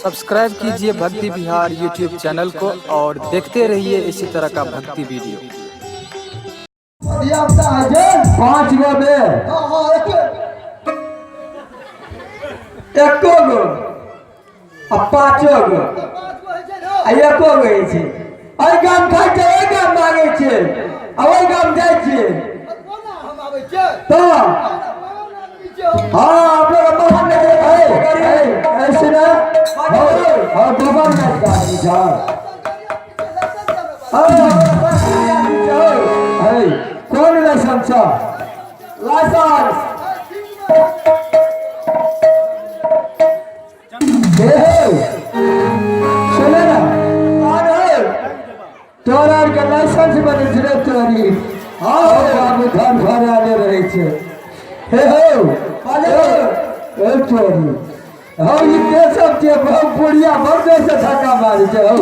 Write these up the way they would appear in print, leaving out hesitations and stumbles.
Subscribe कीजिए भक्ति विहार YouTube channel को और देखते रहिए इसी तरह का भक्ति वीडियो। 5 गो दे एको गो आ 5 गो आ एको गो छै। एहि गाम खाइ छै, एहि गाम मांगे छै, आ ओहि गाम जाइ छियै तऽ हाँ आप लोग बाहर निकले ऐसे ना और बाबा ने गाड़ी जा कौन लाइसेंस लाइसेंस सुने ना तोरा के लाइसेंस बने छे तोरी। हाँ बाबू घर घर आले रहे छे हे हो ए चोरी हो ई के सब के बहुत बुढ़िया बड़े से धक्का मारी छे हो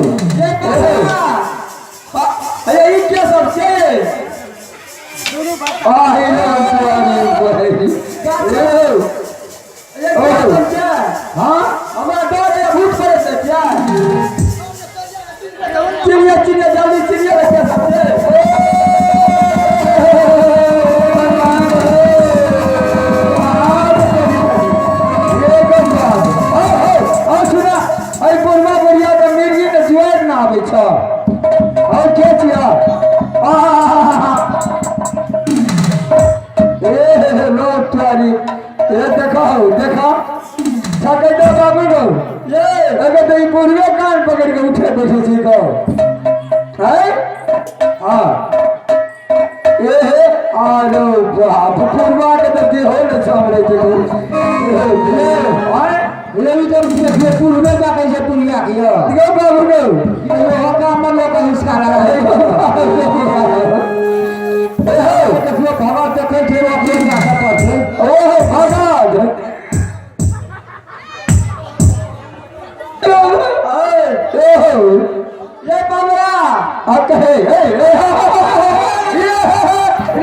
अरे ई के सब छे आहे ना चोरी हां हमरा डर भूत करे से क्या चिड़िया चिड़िया जल्दी चिड़िया के सब छे और के छिया ए लो तोरी ए देखो सके तो बाबू गो ये अगर तो ई पूरे कान पकड़ के उठे बैठे छी तो है हां ए आरो बाप पूर्वा के तो दे हो न सामने के ले भी तो ये पूर्वे का कैसे पुलिया किया देखो बाबू गो ये काम में लोग संस्कार है देखो भगवान तो कह थे अपने भाषा पर ओ भगवान ये बमरा अब कहे ये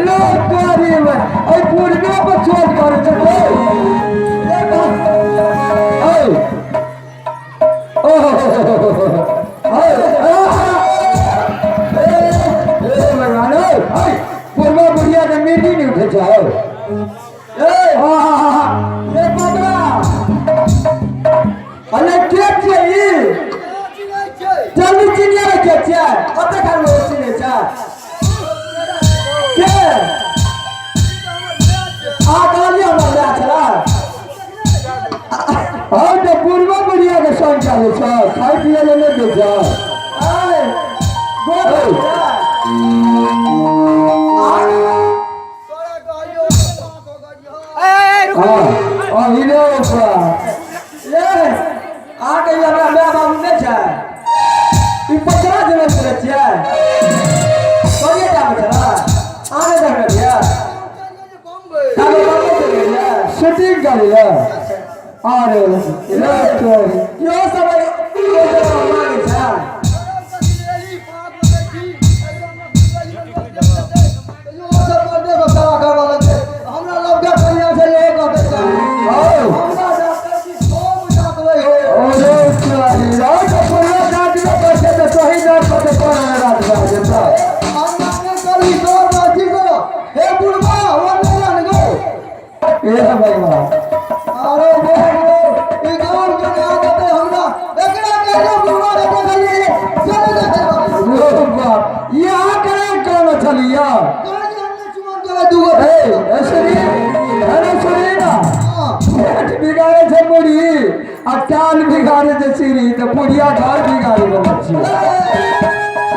लोग तोरी में आई पूर्वे पर छोड़ कर चले पूर्वा बुढ़िया के मीठी नहीं उठे जाओ ये बबरा अरे के चाहिए जल्दी चिनिया के चाहिए अते कर लो चिनिया चा के आ गाली हमरा चला और तो पूर्वा बुढ़िया के संग चालू छ खाई पिए ले दे जा ए बोल हाँ हिलो ले आ गई हमरा मैं बाबू ने छै ई पचरा देने करे छै करिए जा बचरा आने जा भैया साले बाबू के गया शूटिंग कर लिया अरे यो सब मांगे छै अकाल बिगाड़े जे सीरी तो पुड़िया घर बिगाड़े बना छी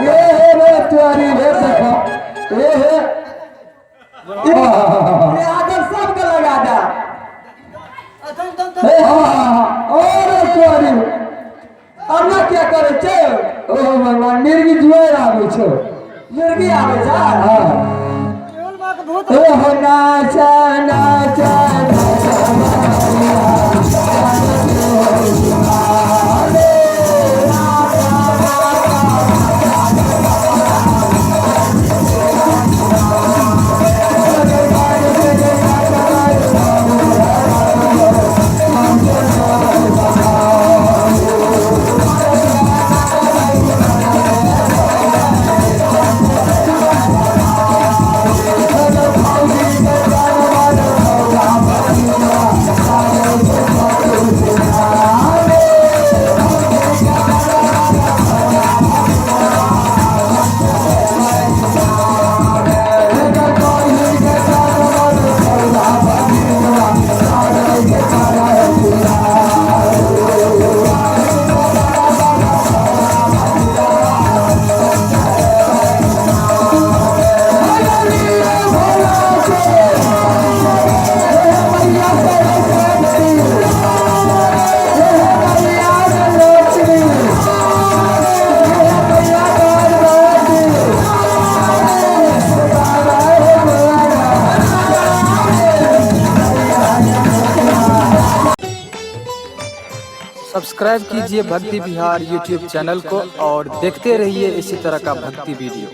ये रे तोरी रे देखो ये आदर सब के लगा दा और तोरी अब ना क्या करे छे ओ भगवान मिर्गी जुएर आवे छो मिर्गी आवे जा हां ओ हो नाचा नाचा सब्सक्राइब कीजिए भक्ति बिहार यूट्यूब चैनल को और देखते रहिए इसी तरह का भक्ति वीडियो।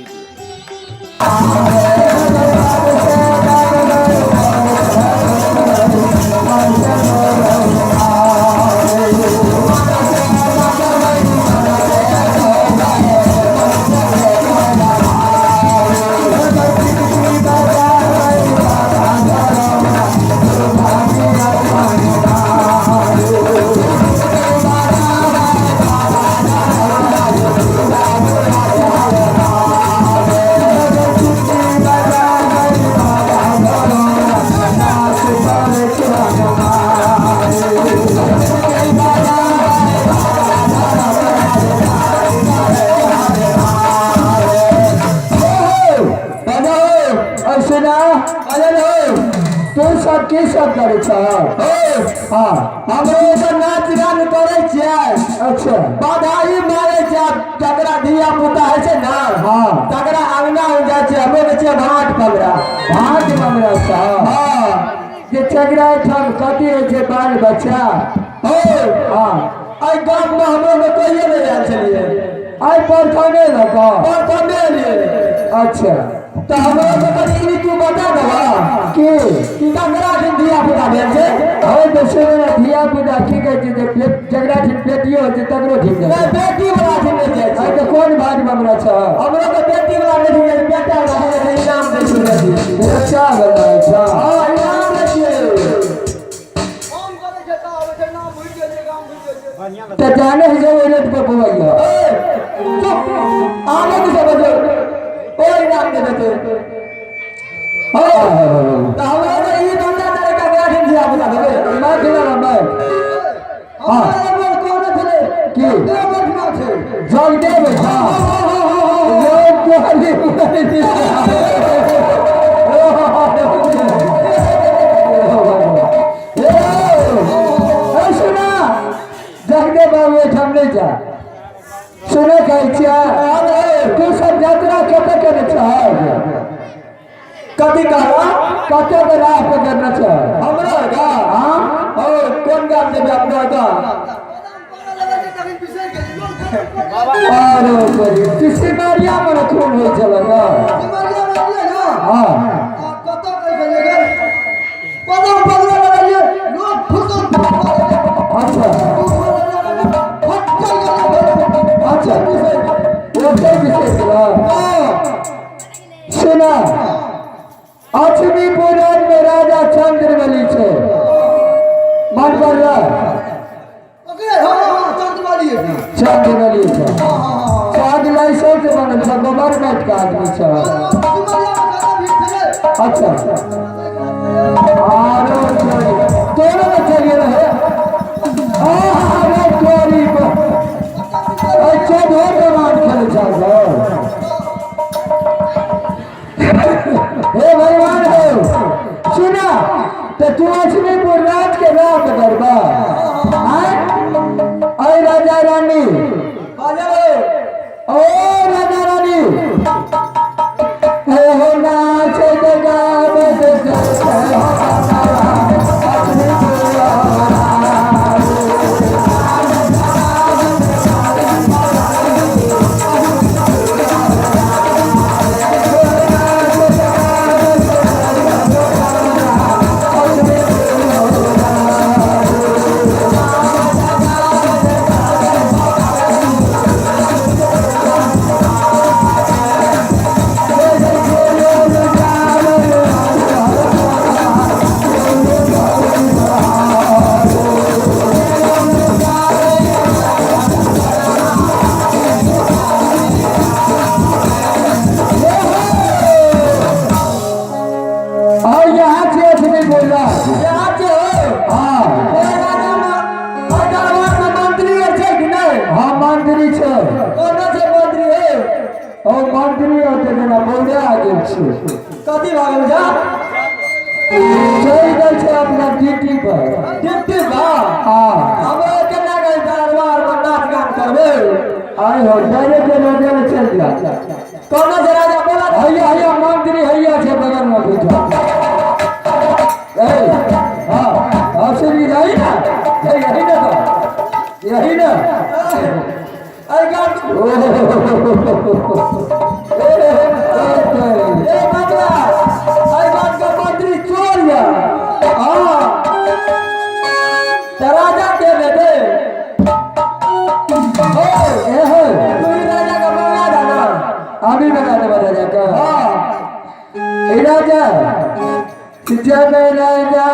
की सब करे छ हां हमरो सब नाच गान करे छ। अच्छा बधाई मारे छ तकरा धिया पुता है छै ना हां तकरा अंगना हो जा छ हमरो के छ भाट पगड़ा छ हां जे चगरा ठग कथि है छै बाल बच्चा हो हां आई गांव में हमरो में कहिए नहीं आल छलिए आई परखने लगा परखने लिए। अच्छा तो हमरा के कनी तू बता दवा कि तगड़ा दिन धिया पुता भेल छै ओय देशे में धिया पुता की कहै छै जे जगरा दिन बेटियो छै तगरो ठीक छै नहीं बेटी वाला दिन नहीं छै आई तो कोन भाग बमरा छ हमरा के बेटी वाला नहीं छै बेटा वाला के इनाम दे छै अच्छा बना छ हां इनाम दे छै हम करे छै ता होय छै नाम भूल गेल छै काम भूल गेल छै बढ़िया त जाने है जो रेट पर बोइया चुप आने के सब जो ओए नाम दे देते हां तो हमरा के ई धंधा करे का गाड़ी दिया बता दे मैं केना मैं हां हमर कोन भेले की बैठना छै जग दे बैठा लोग को हल्दी उड़ाई दी ए सुना जग दे बाबू हम नहीं जा सुने कहै छियै तू सब यात्रा कते करे छ कथी कहला कते के राह पे करना छ हमरा का हां ओ कोन गाम से अपना का अरे बड़ी किसी मारिया पर खून हो चला ना मारिया मारिया ना हां कत कह गेले पदम पगला लगाइए लोग फुसुन अच्छा अच्छा वो तो विशेष सुना अछमी पुराण में राजा चंद्रवली छे मान पर ओके हां चंद्रवली छे साग लाइसेंस बनल छ गवर्नमेंट का आदमी छ अच्छा आरो तोरा में चलिए रहे अरे तोरी अच्छा बहुत कमाल खेल जाओ हे भगवान हो सुना तो तू असली पुराज के नाम करबा आई राजा रानी ओ राजा रानी हो नाच कथी भागल जा चल गए छे अपना ड्यूटी बा हां हमरा केना गए दरबार में नाच गान करबे आय हो जाने के रोजे में चल जा कोनो जे राजा बोला हैया हैया मंत्री हैया छे बगल में बैठा ए हां असली जाई ना ए यही ना यही ना अरे गाड़ ए बाबा आई बात का मंत्री चोर या हां राजा के बेटे ओ ए हो तू ही राजा का बना ना अभी बना दे राजा का हां ए राजा जब राजा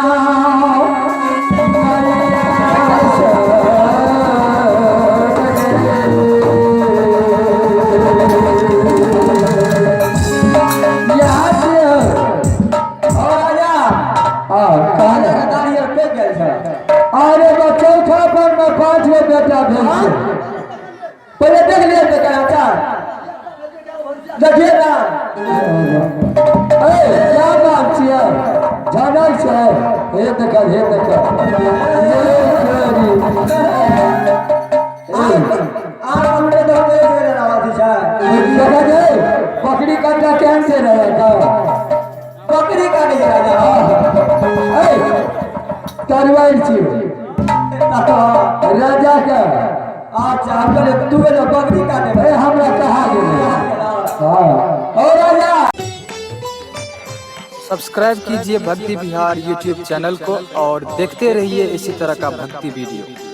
अरे चौथा पर में 5 गो बेटा भेज पहले देख लिया बेटा देखिए ना क्या बात छियै जानै छै हे देखा पकड़ी काटा केहन से रहे पकड़ी काटे तरवार छियै राजा का अच्छा हम कहले तू जो बकरी काटे हमरा कहा गेलै हां ओ राजा सब्सक्राइब कीजिए भक्ति बिहार यूट्यूब चैनल को और देखते रहिए इसी तरह का भक्ति वीडियो।